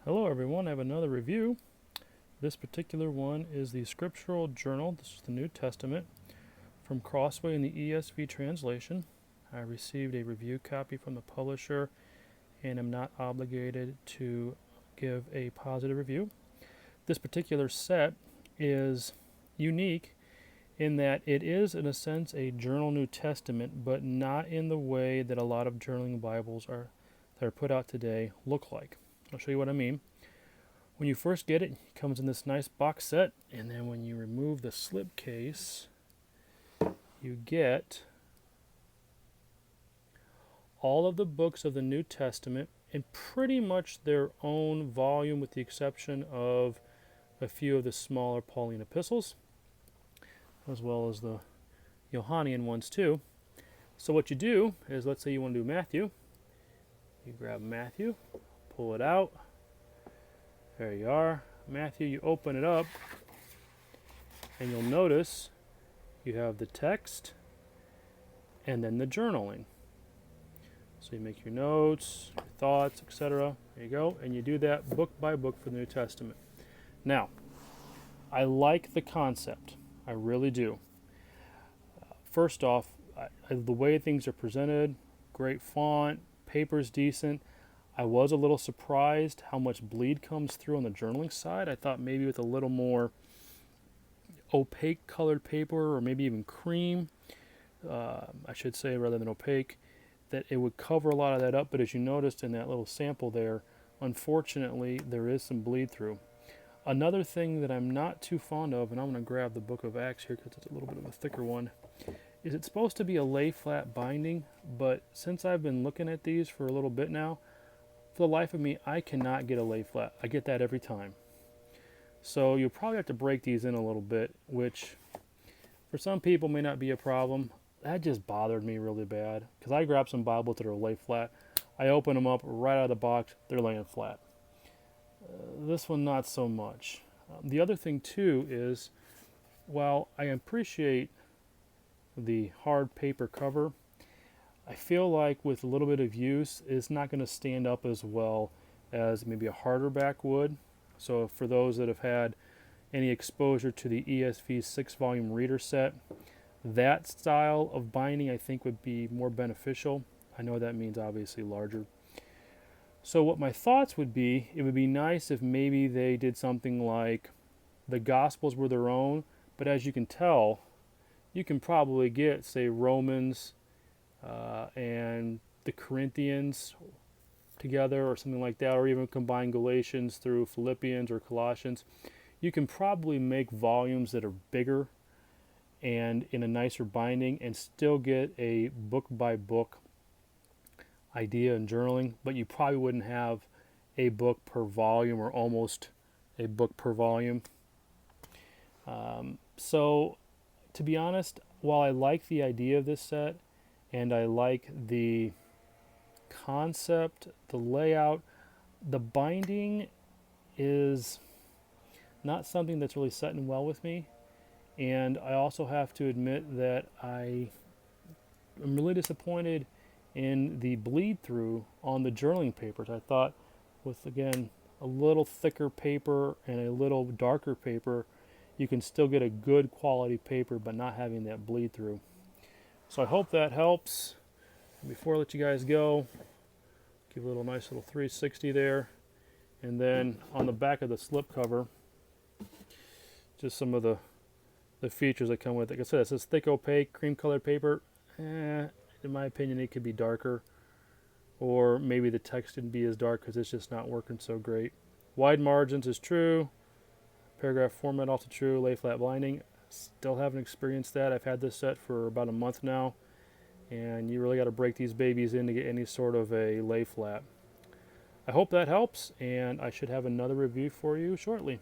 Hello everyone, I have another review. This particular one is the Scriptural Journal. This is the New Testament from Crossway in the ESV translation. I received a review copy from the publisher and am not obligated to give a positive review. This particular set is unique in that it is, in a sense, a journal New Testament, but not in the way that a lot of journaling Bibles that are put out today look like. I'll show you what I mean. When you first get it, it comes in this nice box set, and then when you remove the slipcase, you get all of the books of the New Testament in pretty much their own volume, with the exception of a few of the smaller Pauline epistles, as well as the Johannian ones too. So what you do is, let's say you want to do Matthew. You grab Matthew, pull it out. There you are. Matthew, you open it up, and you'll notice you have the text and then the journaling. So you make your notes, your thoughts, etc. There you go. And you do that book by book for the New Testament. Now, I like the concept. I really do. First off, the way things are presented, great font, paper's decent. I was a little surprised how much bleed comes through on the journaling side. I thought maybe with a little more opaque colored paper, or maybe even cream, I should say, rather than opaque, that it would cover a lot of that up. But as you noticed in that little sample there, unfortunately, there is some bleed through. Another thing that I'm not too fond of, and I'm going to grab the Book of Acts here because it's a little bit of a thicker one, is it's supposed to be a lay flat binding, but since I've been looking at these for a little bit now, for the life of me, I cannot get a lay flat. I get that every time. So you'll probably have to break these in a little bit, which for some people may not be a problem. That just bothered me really bad, because I grabbed some Bibles that are lay flat. I open them up right out of the box, they're laying flat. This one, not so much. The other thing too is, while I appreciate the hard paper cover, I feel like with a little bit of use, it's not going to stand up as well as maybe a harder back would. So for those that have had any exposure to the ESV 6-volume reader set, that style of binding I think would be more beneficial. I know that means obviously larger. So what my thoughts would be, it would be nice if maybe they did something like the Gospels were their own, but as you can tell, you can probably get, say, Romans and the Corinthians together or something like that, or even combine Galatians through Philippians or Colossians. You can probably make volumes that are bigger and in a nicer binding and still get a book by book idea in journaling, but you probably wouldn't have a book per volume, or almost a book per volume. So to be honest, while I like the idea of this set and I like the concept, the layout, the binding is not something that's really setting well with me. And I also have to admit that I am really disappointed in the bleed through on the journaling papers. I thought with, again, a little thicker paper and a little darker paper, you can still get a good quality paper but not having that bleed through. So I hope that helps. Before I let you guys go, give a nice little 360 there. And then on the back of the slip cover, just some of the features that come with it. Like I said, it says thick, opaque, cream colored paper. In my opinion, it could be darker, or maybe the text didn't be as dark because it's just not working so great. Wide margins is true. Paragraph format also true. Lay flat binding, still haven't experienced that. I've had this set for about a month now, and you really got to break these babies in to get any sort of a lay flat. I hope that helps, and I should have another review for you shortly.